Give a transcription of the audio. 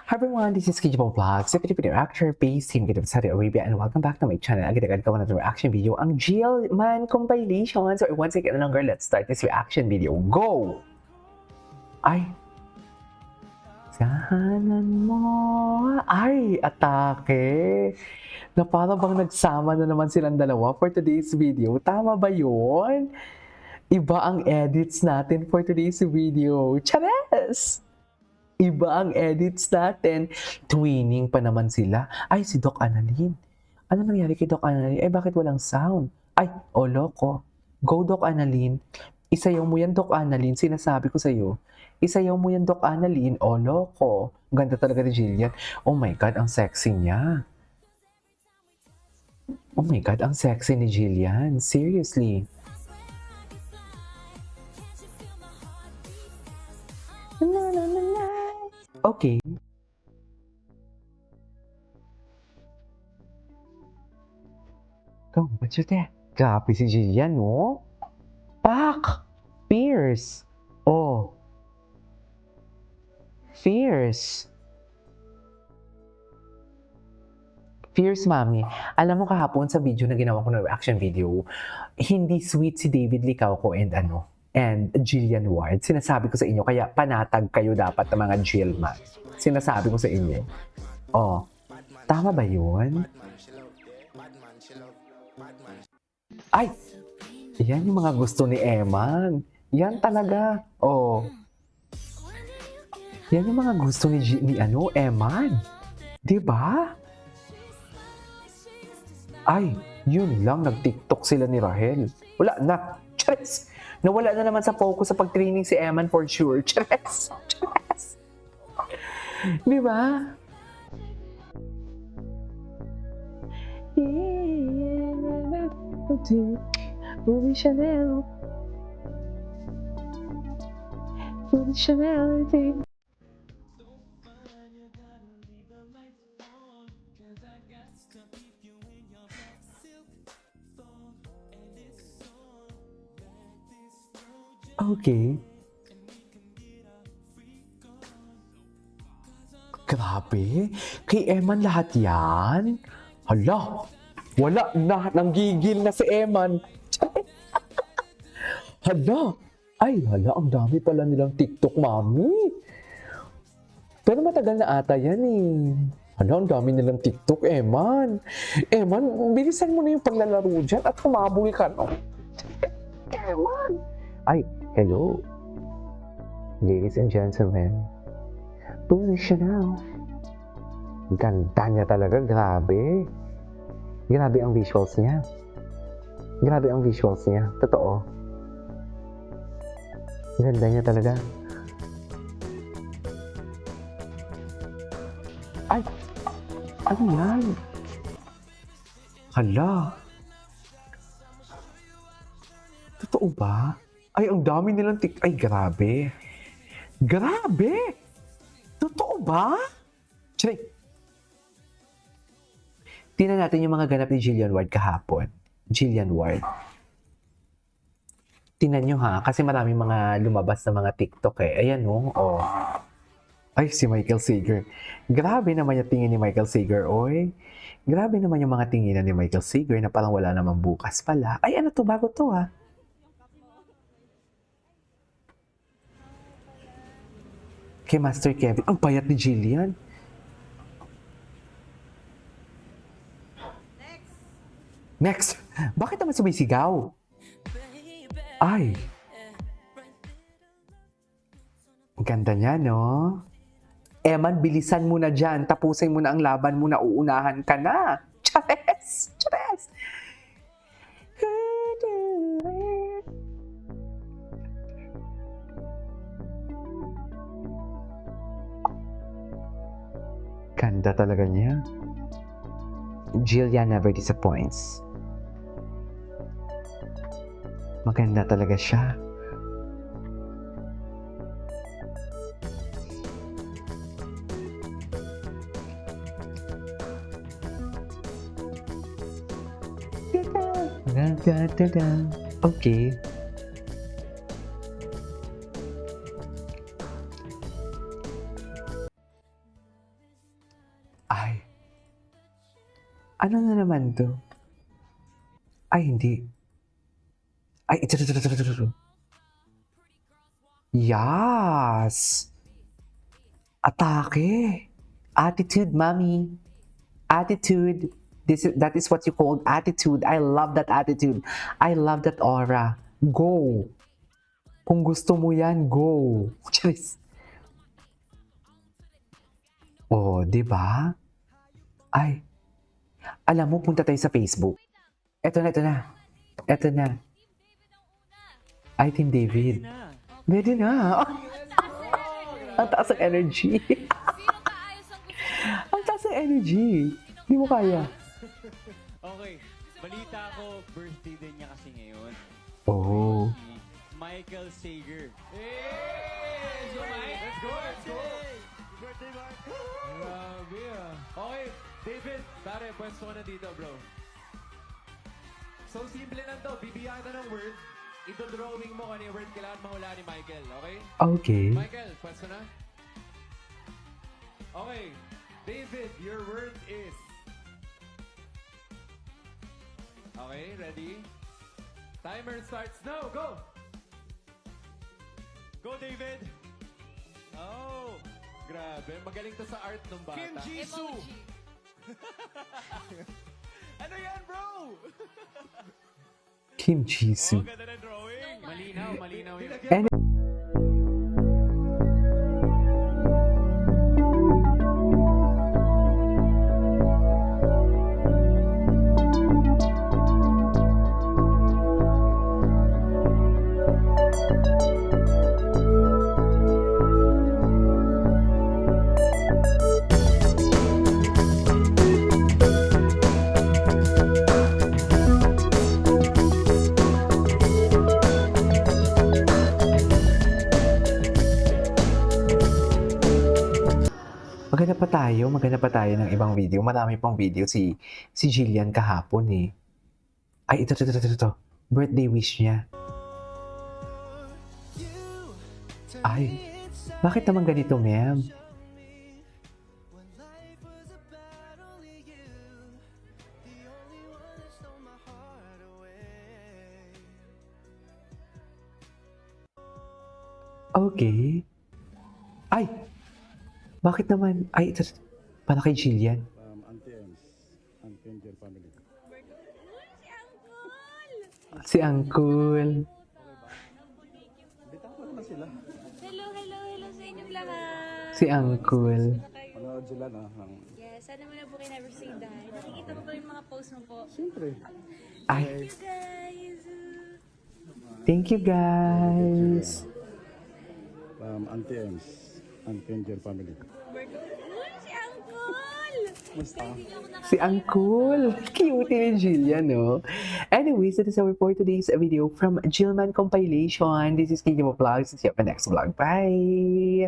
Hi everyone, this is Kijabo Vlogs, a Filipino actor based in Saudi Arabia, and welcome back to my channel. Agad-agad ko na reaction video ang Jill Man compilation. So once again, no longer, let's start this reaction video. Go! Ay! Sahanan mo! Ay! Atake! Na para bang nagsama na naman silang dalawa for today's video. Tama ba yun? Iba ang edits natin for today's video. Chares! Iba ang edits natin. Twinning pa naman sila. Ay, si Doc Annalyn. Ano nangyari kay Doc Annalyn? Eh, bakit walang sound? Ay, loko. Go, Doc Annalyn. Isayaw mo yan, Doc Annalyn. Sinasabi ko sa'yo. Isayaw mo yan, Doc Annalyn. Loko. Ganda talaga ni Jillian. Oh my God, ang sexy niya. Oh my God, ang sexy ni Jillian. Seriously. Okay. Go, what's your that? Grabe si Jillian, no? Pak! Fierce! Oh. Fierce. Fierce, mami. Alam mo kahapon sa video na ginawa ko na reaction video, hindi sweet si David Licauco and Jillian Ward. Sinasabi ko sa inyo, kaya panatag kayo dapat ng mga Jillman. Sinasabi ko sa inyo. Oh, tama ba yun? Ay! Yan yung mga gusto ni Eman. Yan talaga. Oh. Yan yung mga gusto ni Eman. Diba? Ay, yun lang. Nag-TikTok sila ni Rahel. Wala na. Charis! Nawala na naman sa focus sa pag-training si Eman for sure. Charis! Charis! Diba? Ruby Chanel. Ruby Chanel. Okay. Grabe. Kay Eman lahat yan? Hala. Wala na. Nanggigil na si Eman. Hala. Ay, hala. Ang dami pala nilang TikTok, mami. Pero matagal na ata yan eh. Hala, ang dami nilang TikTok, Eman. Eman, bilisan mo na yung paglalaro dyan at humabol ka, no? Eman. Ay, hello. Ladies and gentlemen. Ruby Chanel. Ganda niya talaga. Grabe. Grabe ang visuals niya. Grabe ang visuals niya. Totoo. Ganda niya talaga. Ay! Ano yan? Hala. Totoo ba? Ay, ang dami nilang Ay, grabe. Grabe! Totoo ba? Chay! Tingnan natin yung mga ganap ni Jillian Ward kahapon. Jillian Ward. Tingnan nyo ha, kasi maraming mga lumabas na mga TikTok eh. Ayan o. Oh. Ay, si Michael Sager. Grabe naman yung tingin ni Michael Sager, oy. Grabe naman yung mga tinginan ni Michael Sager na parang wala namang bukas pala. Ay, ano to? Bago to ha. Kay Master Kevin. Ang payat ni Jillian. Next. Bakit naman sumisigaw? Ay. Ganda niya, no? Eman, bilisan mo na dyan. Tapusin mo na ang laban mo na uunahan ka na. Chares! Chares! Ganda talaga niya. Jillian never disappoints. Maganda talaga siya. Okay. Ano na naman 'to? Ay, hindi. Ay, ito. Yes! Atake! Attitude, mommy. Attitude. That is what you call attitude. I love that attitude. I love that aura. Go! Kung gusto mo yan, go! Charis. Oh, di ba? Ay, alam mo, punta tayo sa Facebook. Eto na. Eto na. Ay, Team David. Ready na. Ah, ang taas ng energy. Ang taas ng energy. Hindi mo kaya. Okay, balita ko, birthday din niya kasi ngayon. Oh. Si Michael Sager. Hey! So, Mike, let's go! Birthday, Mark! Grabe ah. Okay, David, pare, pwesto ko na dito, bro. So, simple lang to. Bibigyan kita ng word. Ito-drawing mo kung ano yung word kailangan mahula ni Michael, okay? Okay. Michael, pwesto na? Okay, David, your word is... Okay, ready? Timer starts now. Go! Go, David! Oh, grabe. Magaling to sa art ng bata. Kim Jisoo! Ano yan, bro? Kim Jisoo. Ganda na drawing. Malinaw yun. And maghanap pa tayo ng ibang video. Marami pang video si Jillian kahapon eh. Ay, ito. Birthday wish niya. Ay, bakit naman ganito, ma'am? Okay. Ay! Bakit naman? Ay, ito. Para kay Jillian. Auntie Ems and Kenjer family. Si Uncle. Bitaw ko naman sila. Hello sa inyong lahat. Si Uncle. Manood sila na. Yes, sana mo na po kayo never say die. Nakikita ko po yung mga post mo po. Siyempre. Ay, You guys. thank you guys. Auntie Ems and Kenjer family. Si Uncle! Musta? Si Uncle. Cute ni Jillian, no? Anyways, that is our for today's video from Jillman Compilation. This is Kiki Mo Vlogs. See you on the next vlog. Bye!